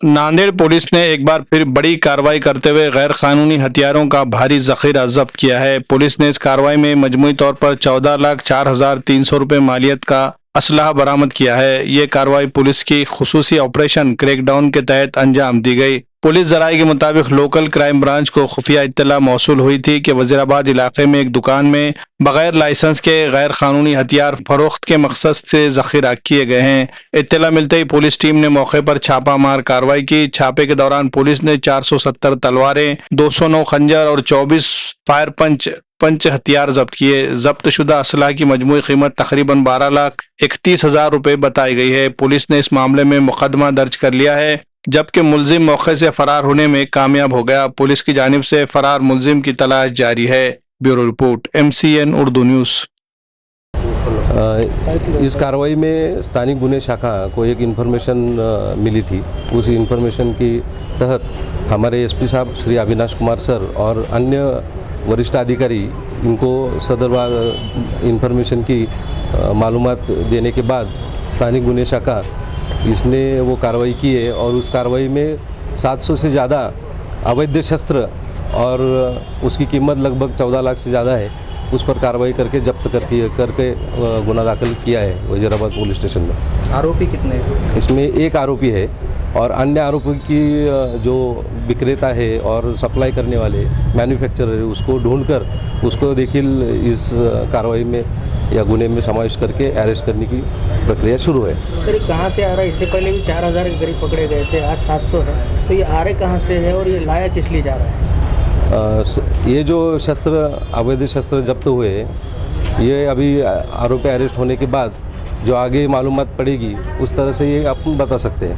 Nanded police ने एक बार फिर बड़ी कार्रवाई करते हुए गैर कानूनी हथियारों का भारी जखीरा जब्त किया है। पुलिस ने इस कार्रवाई में मजमूई तौर पर 14,04,300 रुपये मालियत का असलहा बरामद किया है। ये कार्रवाई पुलिस की खुसूसी ऑपरेशन क्रैकडाउन के तहत अंजाम दी गई। पुलिस जराये के मुताबिक लोकल क्राइम ब्रांच को खुफिया इत्तला मौसूल हुई थी कि वजीराबाद इलाके में एक दुकान में बगैर लाइसेंस के गैर कानूनी हथियार फरोख्त के मकसद से जखीरा किए गए हैं। इत्तला मिलते ही पुलिस टीम ने मौके पर छापा मार कार्रवाई की। छापे के दौरान पुलिस ने 470 तलवारें, 209 खंजर और 24 फायर पंच हथियार जब्त किए। जब्त शुदा असलाह की मजमूई कीमत तकरीबन 12,31,000 रुपये बताई गई है। पुलिस ने इस मामले में मुकदमा दर्ज कर लिया है, जबकि मुलजिम मौके से फरार होने में कामयाब हो गया। पुलिस की जानिब से फरार मुलजिम की तलाश जारी है। Bureau report, MCN Urdu news. इस कार्रवाई में स्थानिक गुने शाखा को एक इन्फॉर्मेशन मिली थी। उस इन्फॉर्मेशन की तहत हमारे SP साहब श्री अविनाश कुमार सर और अन्य वरिष्ठ अधिकारी इनको सदर इन्फॉर्मेशन की मालूमात देने के बाद स्थानिक गुने शाखा इसने वो कार्रवाई की है और उस कार्रवाई में 700 से ज़्यादा अवैध शस्त्र और उसकी कीमत लगभग 14 लाख से ज़्यादा है, उस पर कार्रवाई करके जब्त करके गुना दाखिल किया है वजीराबाद पुलिस स्टेशन में। आरोपी कितने हैं? इसमें एक आरोपी है और अन्य आरोपी की जो विक्रेता है और सप्लाई करने वाले मैन्युफैक्चरर है उसको ढूंढकर उसको देखिल इस कार्रवाई में या गुने में समावेश करके अरेस्ट करने की प्रक्रिया शुरू है। सर, ये कहाँ से आ रहा है? इससे पहले भी 4,000 के करीब पकड़े गए थे, आज 700 है, तो ये आ रहे कहाँ से है और ये लाया किस लिए जा रहा है? ये जो शस्त्र अवैध शस्त्र जब्त हुए ये अभी आरोपी अरेस्ट होने के बाद जो आगे मालूमात पड़ेगी उस तरह से ये आप बता सकते हैं।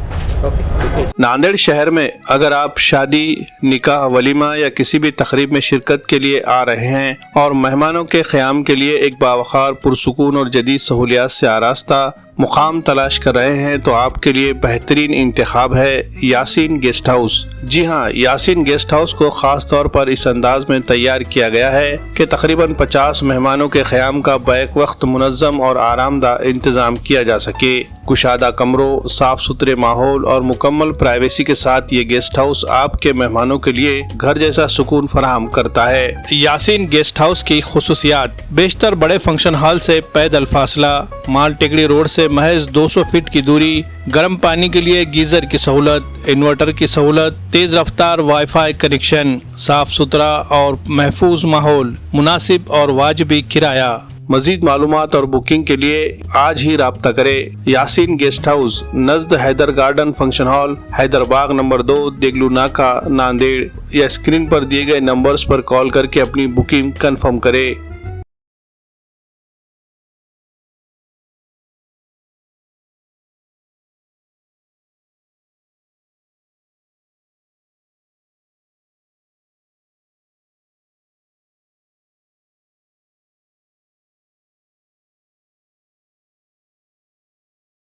नांदेड़ शहर में अगर आप शादी, निकाह, वलीमा या किसी भी तकरीब में शिरकत के लिए आ रहे हैं और मेहमानों के क़याम के लिए एक बावकार, पुरसुकून और जदीद सहूलियात से आरास्ता मुकाम तलाश कर रहे हैं तो आपके लिए बेहतरीन इंतखाब है यासीन गेस्ट हाउस। जी हाँ, यासीन गेस्ट हाउस को खास तौर पर इस अंदाज में तैयार किया गया है कि तकरीबन 50 मेहमानों के क़याम का बैक वक्त मुनज़्ज़म और आरामदाह इंतज़ाम किया जा सके। कुशादा कमरों, साफ सुथरे माहौल और मुकम्मल प्राइवेसी के साथ ये गेस्ट हाउस आपके मेहमानों के लिए घर जैसा सुकून फराहम करता है। यासीन गेस्ट हाउस की खुसूसियात: बेशतर बड़े फंक्शन हॉल से पैदल फासला, माल टेकड़ी रोड से महज 200 फीट की दूरी, गर्म पानी के लिए गीजर की सहूलत, इन्वर्टर की सहूलत, तेज रफ्तार वाईफाई कनेक्शन, साफ सुथरा और महफूज माहौल, मुनासिब और वाजिबी किराया। मजीद मालूमात और बुकिंग के लिए आज ही राब्ता करें। यासीन गेस्ट हाउस, नज़द Haidar garden function hall, Haidarbagh number 2, Deglur Naka, Nanded. या स्क्रीन पर दिए गए नंबर्स पर कॉल करके अपनी बुकिंग कंफर्म करें।